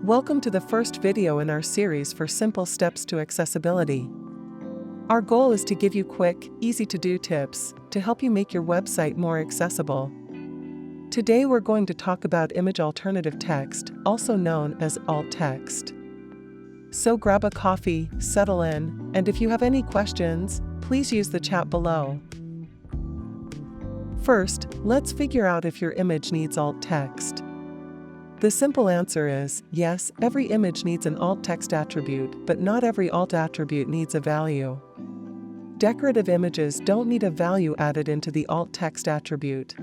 Welcome to the first video in our series for simple steps to accessibility. Our goal is to give you quick, easy-to-do tips to help you make your website more accessible. Today we're going to talk about image alternative text, also known as alt text. So grab a coffee, settle in, and if you have any questions, please use the chat below. First, let's figure out if your image needs alt text. The simple answer is, yes, every image needs an alt text attribute, but not every alt attribute needs a value. Decorative images don't need a value added into the alt text attribute.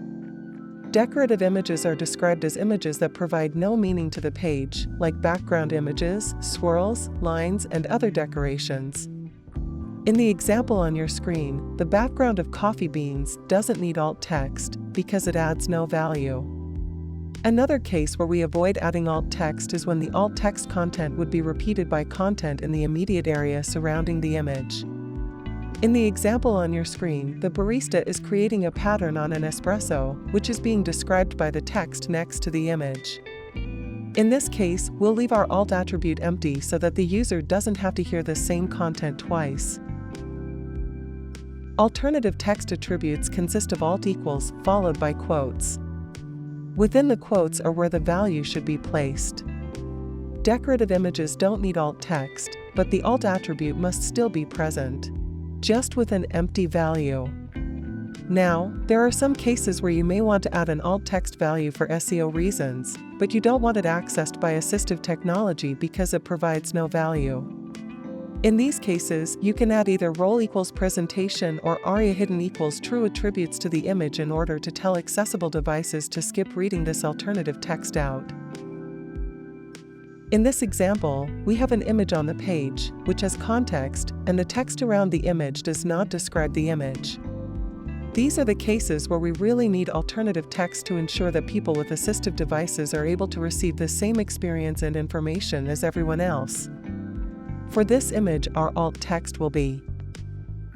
Decorative images are described as images that provide no meaning to the page, like background images, swirls, lines, and other decorations. In the example on your screen, the background of coffee beans doesn't need alt text because it adds no value. Another case where we avoid adding alt text is when the alt text content would be repeated by content in the immediate area surrounding the image. In the example on your screen, the barista is creating a pattern on an espresso, which is being described by the text next to the image. In this case, we'll leave our alt attribute empty so that the user doesn't have to hear the same content twice. Alternative text attributes consist of alt equals followed by quotes. Within the quotes are where the value should be placed. Decorative images don't need alt text, but the alt attribute must still be present, just with an empty value. Now, there are some cases where you may want to add an alt text value for SEO reasons, but you don't want it accessed by assistive technology because it provides no value. In these cases, you can add either role equals presentation or aria hidden equals true attributes to the image in order to tell accessible devices to skip reading this alternative text out. In this example, we have an image on the page, which has context, and the text around the image does not describe the image. These are the cases where we really need alternative text to ensure that people with assistive devices are able to receive the same experience and information as everyone else. For this image, our alt text will be: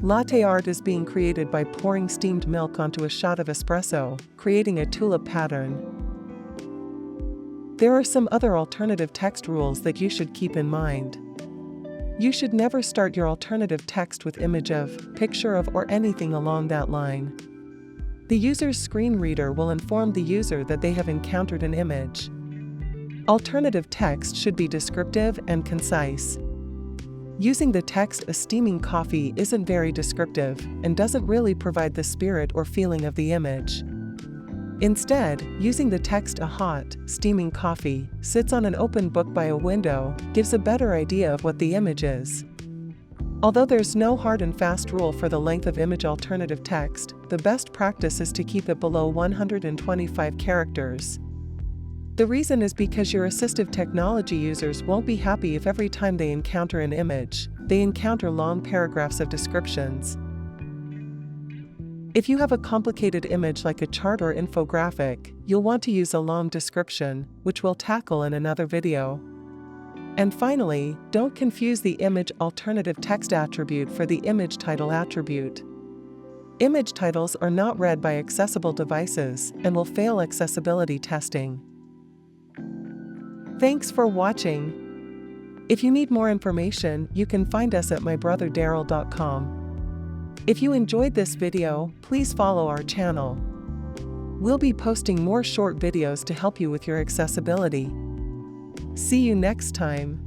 latte art is being created by pouring steamed milk onto a shot of espresso, creating a tulip pattern. There are some other alternative text rules that you should keep in mind. You should never start your alternative text with image of, picture of, or anything along that line. The user's screen reader will inform the user that they have encountered an image. Alternative text should be descriptive and concise. Using the text "a steaming coffee" isn't very descriptive and doesn't really provide the spirit or feeling of the image. Instead, using the text "a hot, steaming coffee sits on an open book by a window" gives a better idea of what the image is. Although there's no hard and fast rule for the length of image alternative text, the best practice is to keep it below 125 characters. The reason is because your assistive technology users won't be happy if every time they encounter an image, they encounter long paragraphs of descriptions. If you have a complicated image like a chart or infographic, you'll want to use a long description, which we'll tackle in another video. And finally, don't confuse the image alternative text attribute for the image title attribute. Image titles are not read by accessible devices and will fail accessibility testing. Thanks for watching. If you need more information, you can find us at mybrotherdaryl.com. If you enjoyed this video, please follow our channel. We'll be posting more short videos to help you with your accessibility. See you next time.